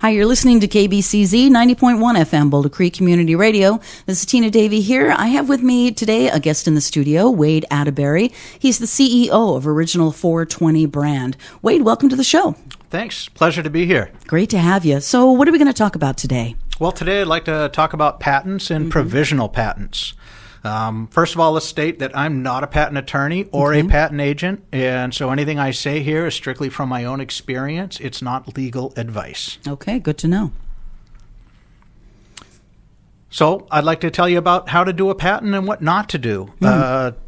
Hi, you're listening to KBCZ 90.1 FM Boulder Creek Community Radio. This is Tina Davey here. I have with me today a guest in the studio, Wade Atterbury. He's the CEO of Original 420 brand. Wade, welcome to the show. Thanks. Pleasure to be here. Great to have you. So what are we going to talk about today? Well, today I'd like to talk about patents and provisional patents. First of all, let's state that I'm not a patent attorney or a patent agent, and so anything I say here is strictly from my own experience. It's not legal advice. Okay, good to know. So I'd like to tell you about how to do a patent and what not to do.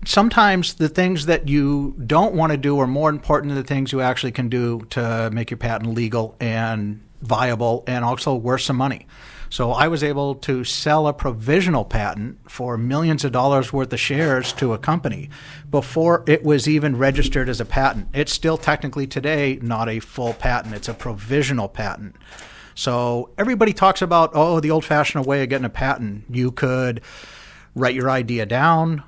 Sometimes the things that you don't want to do are more important than the things you actually can do to make your patent legal and viable and also worth some money. So I was able to sell a provisional patent for millions of dollars worth of shares to a company before it was even registered as a patent. It's still technically today not a full patent. It's a provisional patent. So everybody talks about, the old-fashioned way of getting a patent. You could write your idea down,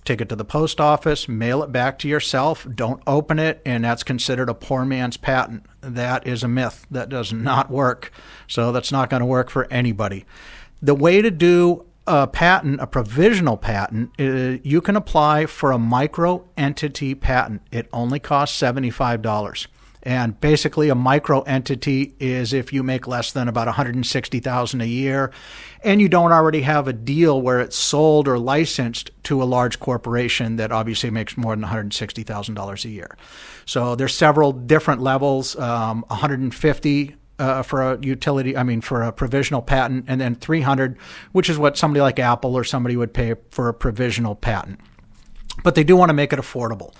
take it to the post office, mail it back to yourself, don't open it, and that's considered a poor man's patent. That is a myth. That does not work. So that's not going to work for anybody. The way to do a patent, a provisional patent, you can apply for a micro entity patent. It only costs $75. And basically a micro entity is if you make less than about $160,000 a year and you don't already have a deal where it's sold or licensed to a large corporation that obviously makes more than $160,000 a year. So there's several different levels, 150 for a provisional patent, and then 300, which is what somebody like Apple or somebody would pay for a provisional patent. But they do want to make it affordable.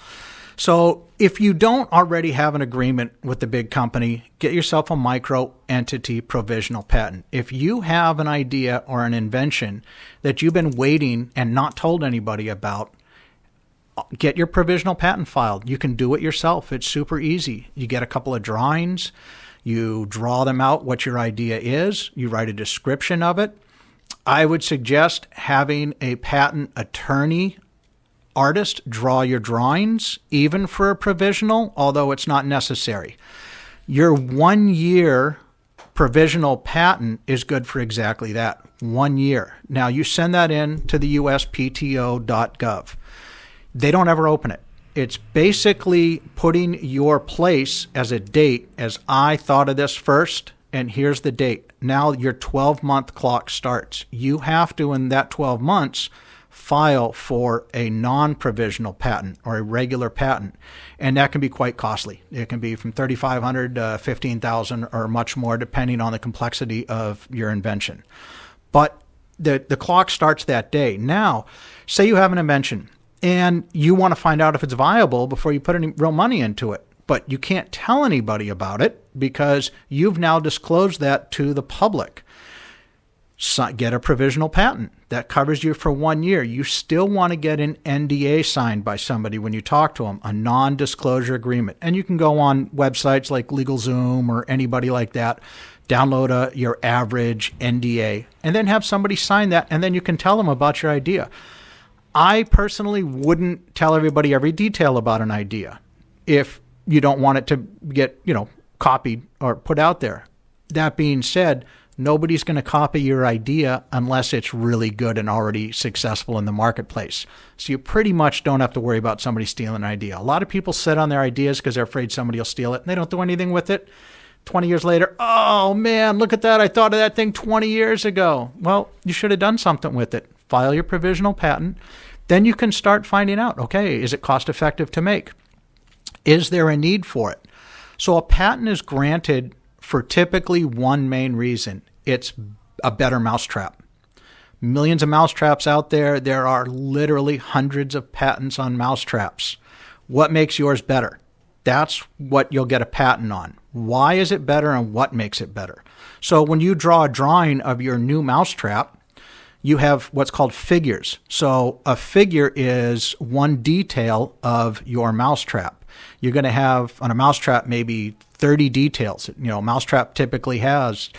So if you don't already have an agreement with the big company, get yourself a micro entity provisional patent. If you have an idea or an invention that you've been waiting and not told anybody about, get your provisional patent filed. You can do it yourself. It's super easy. You get a couple of drawings. You draw them out what your idea is. You write a description of it. I would suggest having a patent attorney artist draw your drawings, even for a provisional, although it's not necessary. Your 1 year provisional patent is good for exactly that, 1 year. Now, you send that in to the USPTO.gov. They don't ever open it. It's basically putting your place as a date, as I thought of this first, and here's the date. Now your 12-month clock starts. You have to, in that 12 months, file for a non-provisional patent or a regular patent, and that can be quite costly. It can be from $3,500 to $15,000 or much more, depending on the complexity of your invention. But the clock starts that day. Now, say you have an invention and you want to find out if it's viable before you put any real money into it, but you can't tell anybody about it because you've now disclosed that to the public. So get a provisional patent that covers you for 1 year. You still want to get an NDA signed by somebody when you talk to them, a non-disclosure agreement. And you can go on websites like LegalZoom or anybody like that, download your average NDA, and then have somebody sign that, and then you can tell them about your idea. I personally wouldn't tell everybody every detail about an idea if you don't want it to get, copied or put out there. That being said, nobody's going to copy your idea unless it's really good and already successful in the marketplace. So you pretty much don't have to worry about somebody stealing an idea. A lot of people sit on their ideas because they're afraid somebody will steal it, and they don't do anything with it. 20 years later, oh man, look at that. I thought of that thing 20 years ago. Well, you should have done something with it. File your provisional patent. Then you can start finding out, okay, is it cost effective to make? Is there a need for it? So a patent is granted for typically one main reason. It's a better mousetrap. Millions of mousetraps out there. There are literally hundreds of patents on mousetraps. What makes yours better? That's what you'll get a patent on. Why is it better and what makes it better? So when you draw a drawing of your new mousetrap, you have what's called figures. So a figure is one detail of your mousetrap. You're going to have on a mousetrap maybe 30 details. A mousetrap typically has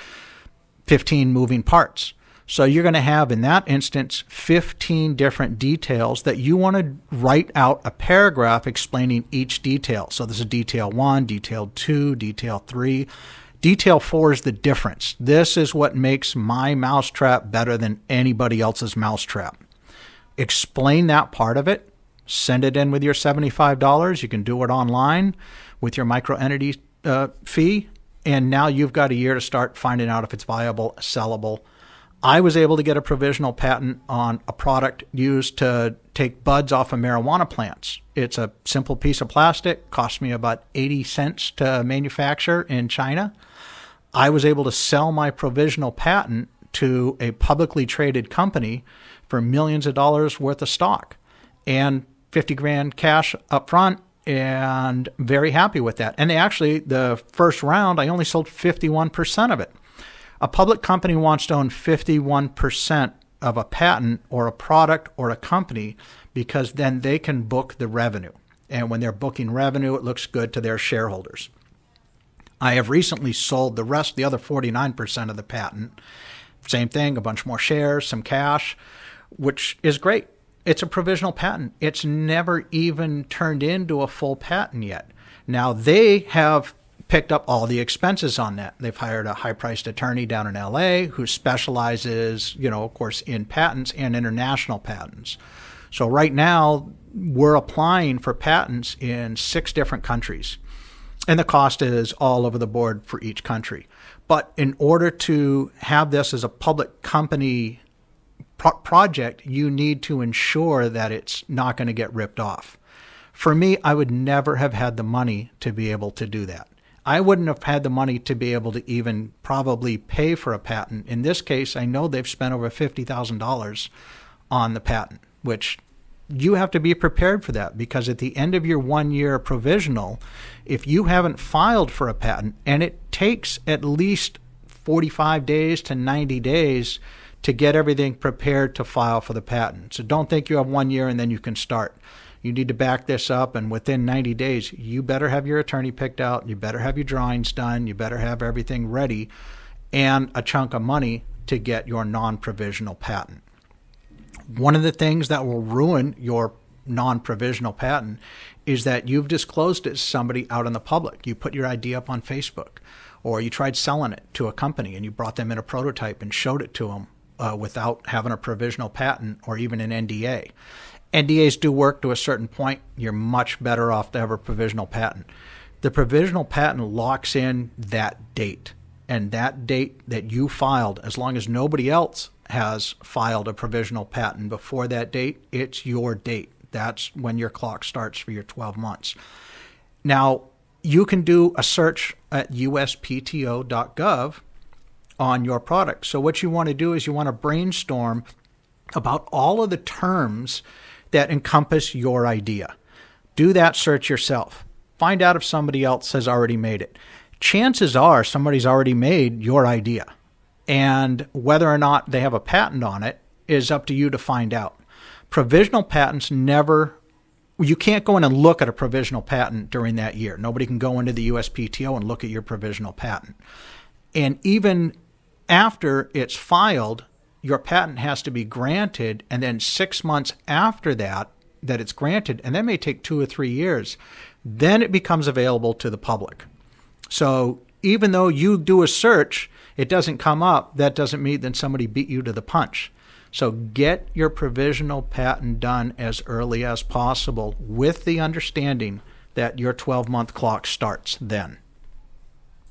15 moving parts. So you're going to have, in that instance, 15 different details that you want to write out a paragraph explaining each detail. So this is detail 1, detail 2, detail 3. Detail 4 is the difference. This is what makes my mousetrap better than anybody else's mousetrap. Explain that part of it. Send it in with your $75. You can do it online with your microentity fee. And now you've got a year to start finding out if it's viable, sellable. I was able to get a provisional patent on a product used to take buds off of marijuana plants. It's a simple piece of plastic, cost me about 80 cents to manufacture in China. I was able to sell my provisional patent to a publicly traded company for millions of dollars worth of stock and 50 grand cash up front, and very happy with that. And actually, the first round, I only sold 51% of it. A public company wants to own 51% of a patent or a product or a company because then they can book the revenue. And when they're booking revenue, it looks good to their shareholders. I have recently sold the other 49% of the patent. Same thing, a bunch more shares, some cash, which is great. It's a provisional patent. It's never even turned into a full patent yet. Now, they have picked up all the expenses on that. They've hired a high-priced attorney down in LA who specializes, of course, in patents and international patents. So right now, we're applying for patents in 6 different countries. And the cost is all over the board for each country. But in order to have this as a public company project, you need to ensure that it's not going to get ripped off. For me, I would never have had the money to be able to do that. I wouldn't have had the money to be able to even probably pay for a patent. In this case, I know they've spent over $50,000 on the patent, which you have to be prepared for that, because at the end of your 1-year provisional, if you haven't filed for a patent, and it takes at least 45 days to 90 days to get everything prepared to file for the patent. So don't think you have 1 year and then you can start. You need to back this up, and within 90 days, you better have your attorney picked out, you better have your drawings done, you better have everything ready, and a chunk of money to get your non-provisional patent. One of the things that will ruin your non-provisional patent is that you've disclosed it to somebody out in the public. You put your idea up on Facebook, or you tried selling it to a company and you brought them in a prototype and showed it to them without having a provisional patent or even an NDA. NDAs do work to a certain point. You're much better off to have a provisional patent. The provisional patent locks in that date, and that date that you filed, as long as nobody else has filed a provisional patent before that date, it's your date. That's when your clock starts for your 12 months. Now, you can do a search at uspto.gov on your product. So what you want to do is you want to brainstorm about all of the terms that encompass your idea. Do that search yourself. Find out if somebody else has already made it. Chances are somebody's already made your idea. And whether or not they have a patent on it is up to you to find out. Provisional patents you can't go in and look at a provisional patent during that year. Nobody can go into the USPTO and look at your provisional patent. And even after it's filed, your patent has to be granted, and then 6 months after that it's granted, and that may take 2 or 3 years, then it becomes available to the public. So even though you do a search, it doesn't come up, that doesn't mean that somebody beat you to the punch. So get your provisional patent done as early as possible with the understanding that your 12-month clock starts then.